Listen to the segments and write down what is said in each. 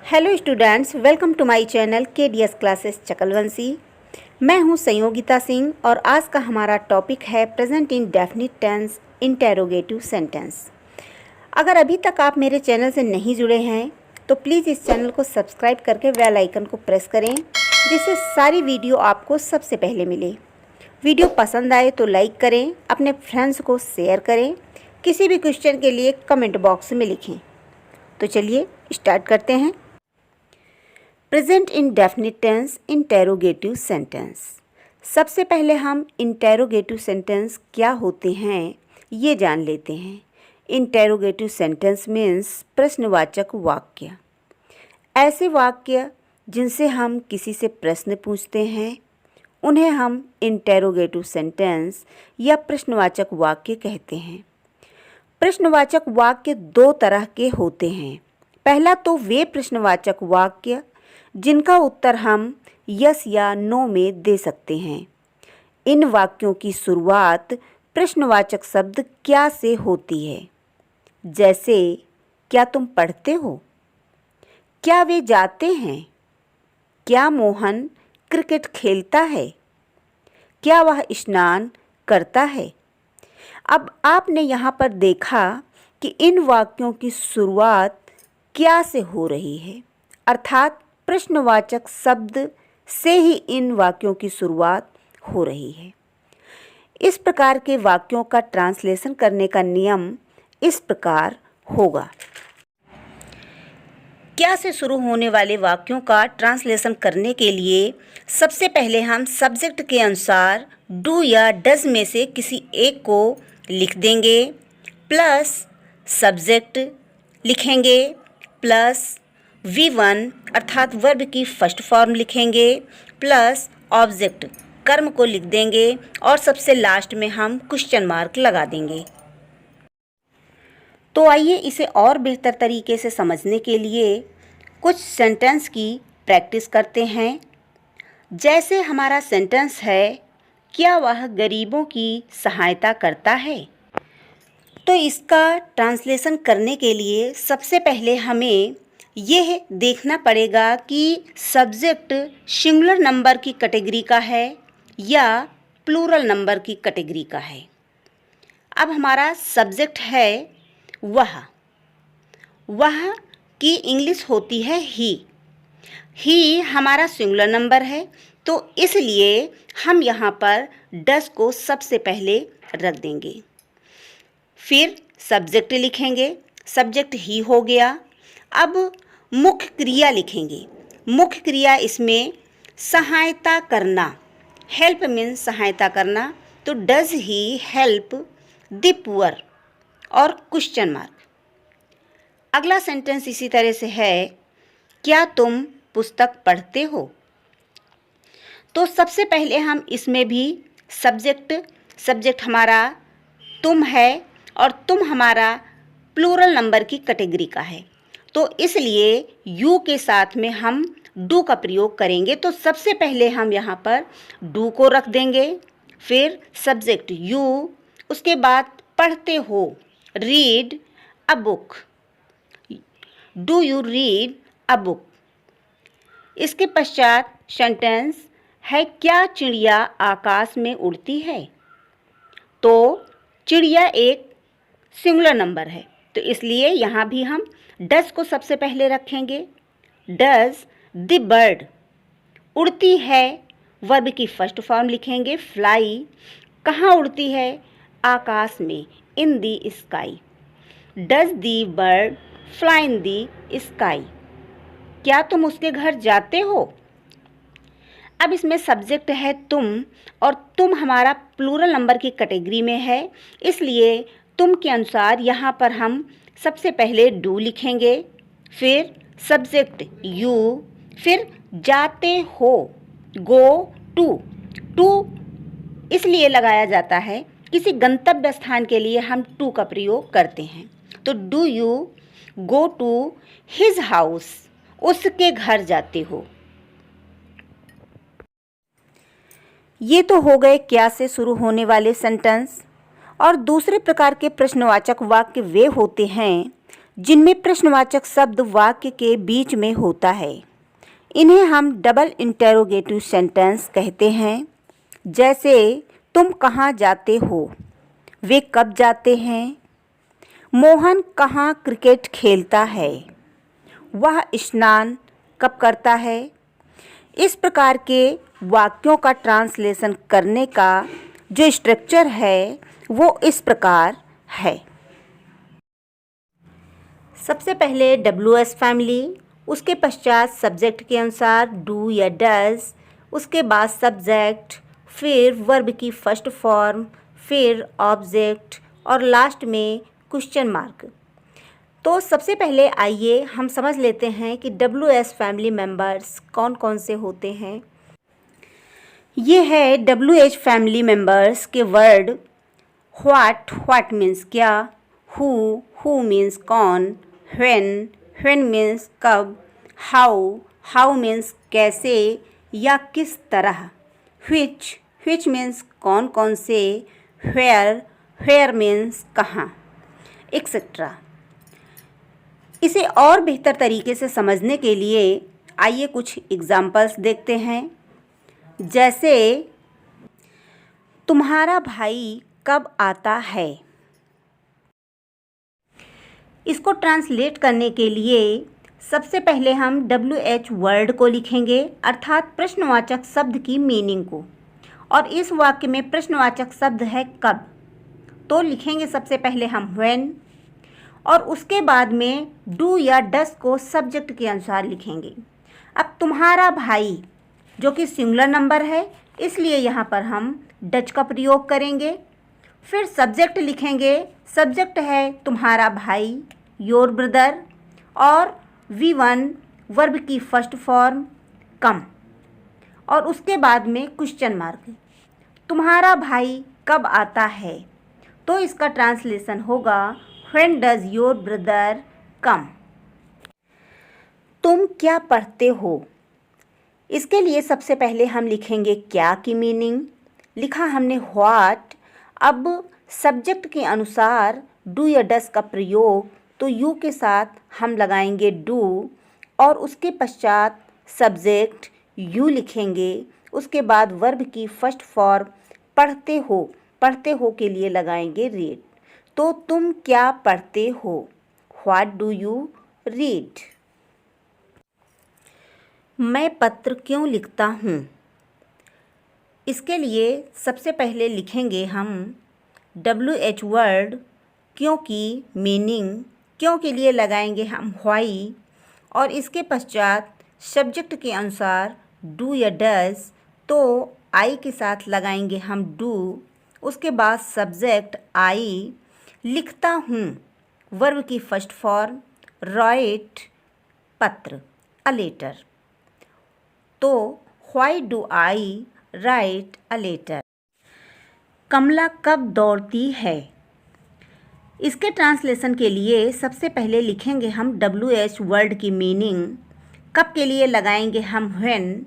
Hello students, welcome to my channel KDS classes Chakalvanshi. मैं हूं संयोगिता सिंह और आज का हमारा टॉपिक है present indefinite tense interrogative sentence. अगर अभी तक आप मेरे चैनल से नहीं जुड़े हैं तो प्लीज़ इस चैनल को सब्सक्राइब करके बेल आइकन को प्रेस करें, जिससे सारी वीडियो आपको सबसे पहले मिले। वीडियो पसंद आए तो लाइक करें, अपने फ्रेंड्स को शेयर करें, किसी भी क्वेश्चन के लिए कमेंट बॉक्स में लिखें। तो चलिए स्टार्ट करते हैं। Present indefinite tense interrogative sentence. सबसे पहले हम इंटेरोगेटिव सेंटेंस क्या होते हैं ये जान लेते हैं। इंटेरोगेटिव सेंटेंस मीन्स प्रश्नवाचक वाक्य। ऐसे वाक्य जिनसे हम किसी से प्रश्न पूछते हैं उन्हें हम इंटेरोगेटिव सेंटेंस या प्रश्नवाचक वाक्य कहते हैं। प्रश्नवाचक वाक्य दो तरह के होते हैं। पहला तो वे प्रश्नवाचक वाक्य जिनका उत्तर हम यस या नो में दे सकते हैं। इन वाक्यों की शुरुआत प्रश्नवाचक शब्द क्या से होती है, जैसे क्या तुम पढ़ते हो, क्या वे जाते हैं, क्या मोहन क्रिकेट खेलता है, क्या वह स्नान करता है। अब आपने यहाँ पर देखा कि इन वाक्यों की शुरुआत क्या से हो रही है, अर्थात प्रश्नवाचक शब्द से ही इन वाक्यों की शुरुआत हो रही है। इस प्रकार के वाक्यों का ट्रांसलेशन करने का नियम इस प्रकार होगा। क्या से शुरू होने वाले वाक्यों का ट्रांसलेशन करने के लिए सबसे पहले हम सब्जेक्ट के अनुसार डू या डज में से किसी एक को लिख देंगे, प्लस सब्जेक्ट लिखेंगे, प्लस V1 अर्थात वर्ब की फर्स्ट फॉर्म लिखेंगे, प्लस ऑब्जेक्ट कर्म को लिख देंगे और सबसे लास्ट में हम क्वेश्चन मार्क लगा देंगे। तो आइए इसे और बेहतर तरीके से समझने के लिए कुछ सेंटेंस की प्रैक्टिस करते हैं। जैसे हमारा सेंटेंस है, क्या वह गरीबों की सहायता करता है। तो इसका ट्रांसलेशन करने के लिए सबसे पहले हमें यह देखना पड़ेगा कि सब्जेक्ट सिंगुलर नंबर की कैटेगरी का है या प्लूरल नंबर की कैटेगरी का है। अब हमारा सब्जेक्ट है वह की इंग्लिश होती है ही हमारा सिंगुलर नंबर है, तो इसलिए हम यहाँ पर डस को सबसे पहले रख देंगे। फिर सब्जेक्ट लिखेंगे, सब्जेक्ट ही हो गया। अब मुख्य क्रिया लिखेंगे। मुख्य क्रिया इसमें सहायता करना, हेल्प मीन्स सहायता करना, तो does he help the poor और क्वेश्चन मार्क। अगला सेंटेंस इसी तरह से है, क्या तुम पुस्तक पढ़ते हो। तो सबसे पहले हम इसमें भी सब्जेक्ट हमारा तुम है और तुम हमारा प्लूरल नंबर की कैटेगरी का है, तो इसलिए यू के साथ में हम डू का प्रयोग करेंगे। तो सबसे पहले हम यहाँ पर डू को रख देंगे, फिर सब्जेक्ट यू, उसके बाद पढ़ते हो read a book, do you read a book. इसके पश्चात सेंटेंस है, क्या चिड़िया आकाश में उड़ती है। तो चिड़िया एक सिंगुलर नंबर है, तो इसलिए यहाँ भी हम डज को सबसे पहले रखेंगे। डज द बर्ड, उड़ती है वर्ब की फर्स्ट फॉर्म लिखेंगे, फ्लाई, कहाँ उड़ती है, आकाश में, in the sky. Does the bird fly in the sky. क्या तुम उसके घर जाते हो। अब इसमें सब्जेक्ट है तुम और तुम हमारा प्लूरल नंबर की कैटेगरी में है, इसलिए तुम के अनुसार यहाँ पर हम सबसे पहले डू लिखेंगे, फिर सब्जेक्ट यू, फिर जाते हो गो टू इसलिए लगाया जाता है, किसी गंतव्य स्थान के लिए हम टू का प्रयोग करते हैं। तो do you go to his house, उसके घर जाते हो। ये तो हो गए क्या से शुरू होने वाले सेंटेंस। और दूसरे प्रकार के प्रश्नवाचक वाक्य वे होते हैं जिनमें प्रश्नवाचक शब्द वाक्य के बीच में होता है। इन्हें हम डबल इंटेरोगेटिव सेंटेंस कहते हैं। जैसे तुम कहाँ जाते हो, वे कब जाते हैं, मोहन कहाँ क्रिकेट खेलता है, वह स्नान कब करता है। इस प्रकार के वाक्यों का ट्रांसलेशन करने का जो स्ट्रक्चर है वो इस प्रकार है। सबसे पहले WS फैमिली, उसके पश्चात सब्जेक्ट के अनुसार डू या डज, उसके बाद सब्जेक्ट, फिर वर्ब की फर्स्ट फॉर्म, फिर ऑब्जेक्ट और लास्ट में क्वेश्चन मार्क। तो सबसे पहले आइए हम समझ लेते हैं कि WS फैमिली मेंबर्स कौन कौन से होते हैं। ये है WH फैमिली मेंबर्स के वर्ड। व्हाट मीन्स क्या, हु मीन्स कौन, व्हेन मीन्स कब, हाउ मीन्स कैसे या किस तरह, व्हिच मीन्स कौन कौन से, वेयर मीन्स कहाँ, एक्सेट्रा। इसे और बेहतर तरीके से समझने के लिए आइए कुछ एग्जाम्पल्स देखते हैं। जैसे तुम्हारा भाई कब आता है। इसको ट्रांसलेट करने के लिए सबसे पहले हम WH वर्ड को लिखेंगे, अर्थात प्रश्नवाचक शब्द की मीनिंग को। और इस वाक्य में प्रश्नवाचक शब्द है कब, तो लिखेंगे सबसे पहले हम व्हेन, और उसके बाद में डू या डस को सब्जेक्ट के अनुसार लिखेंगे। अब तुम्हारा भाई जो कि सिंगुलर नंबर है, इसलिए यहाँ पर हम डच का प्रयोग करेंगे। फिर सब्जेक्ट लिखेंगे, सब्जेक्ट है तुम्हारा भाई, योर ब्रदर, और V1 वर्ब की फर्स्ट फॉर्म कम, और उसके बाद में क्वेश्चन मार्क। तुम्हारा भाई कब आता है, तो इसका ट्रांसलेशन होगा When does your brother come? तुम क्या पढ़ते हो। इसके लिए सबसे पहले हम लिखेंगे क्या की मीनिंग। लिखा हमने व्हाट। अब सब्जेक्ट के अनुसार डू या डस का प्रयोग, तो यू के साथ हम लगाएंगे डू, और उसके पश्चात सब्जेक्ट यू लिखेंगे। उसके बाद वर्ब की फर्स्ट फॉर्म पढ़ते हो के लिए लगाएंगे रीड। तो तुम क्या पढ़ते हो, व्हाट डू यू रीड। मैं पत्र क्यों लिखता हूँ। इसके लिए सबसे पहले लिखेंगे हम WH वर्ड, क्योंकि मीनिंग, क्यों के लिए लगाएंगे हम व्हाई, और इसके पश्चात सब्जेक्ट के अनुसार डू या डज, तो आई के साथ लगाएंगे हम डू। उसके बाद सब्जेक्ट आई, लिखता हूँ वर्ब की फर्स्ट फॉर्म, राइट पत्र, अ लेटर। तो why do I write a letter. Kamala कब दौड़ती है। इसके ट्रांसलेशन के लिए सबसे पहले लिखेंगे हम WH वर्ड की मीनिंग, कब के लिए लगाएंगे हम व्हेन,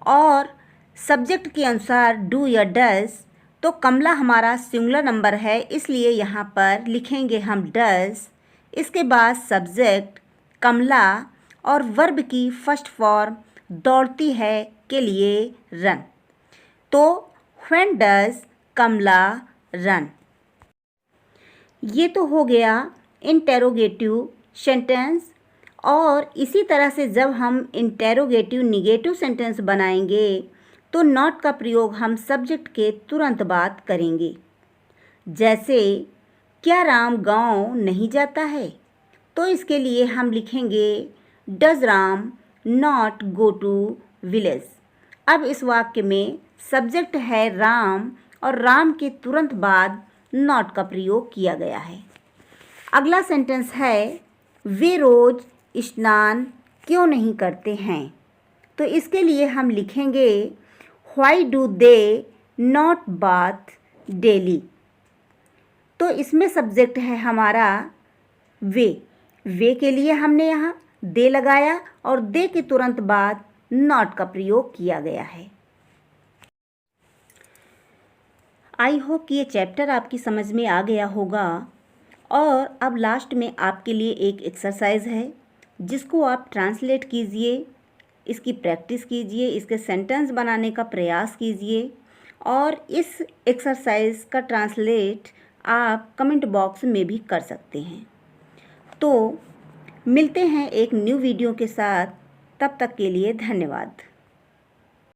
और सब्जेक्ट के अनुसार डू या डज। तो कमला हमारा सिंगुलर नंबर है, इसलिए यहाँ पर लिखेंगे हम डज। इसके बाद सब्जेक्ट कमला, और वर्ब की फर्स्ट फॉर्म दौड़ती है के लिए रन। तो व्हेन डज कमला रन। ये तो हो गया इंटेरोगेटिव सेंटेंस। और इसी तरह से जब हम इंटेरोगेटिव निगेटिव सेंटेंस बनाएंगे तो नॉट का प्रयोग हम सब्जेक्ट के तुरंत बाद करेंगे। जैसे क्या राम गांव नहीं जाता है, तो इसके लिए हम लिखेंगे does Ram not go to village. अब इस वाक्य में सब्जेक्ट है राम, और राम के तुरंत बाद नॉट का प्रयोग किया गया है। अगला सेंटेंस है वे रोज स्नान क्यों नहीं करते हैं। तो इसके लिए हम लिखेंगे why do they not bath daily. तो इसमें सब्जेक्ट है हमारा वे के लिए हमने यहाँ दे लगाया, और दे के तुरंत बाद नॉट का प्रयोग किया गया है। आई होप कि ये चैप्टर आपकी समझ में आ गया होगा। और अब लास्ट में आपके लिए एक एक्सरसाइज है जिसको आप ट्रांसलेट कीजिए, इसकी प्रैक्टिस कीजिए, इसके सेंटेंस बनाने का प्रयास कीजिए और इस एक्सरसाइज का ट्रांसलेट आप कमेंट बॉक्स में भी कर सकते हैं। तो मिलते हैं एक न्यू वीडियो के साथ, तब तक के लिए धन्यवाद।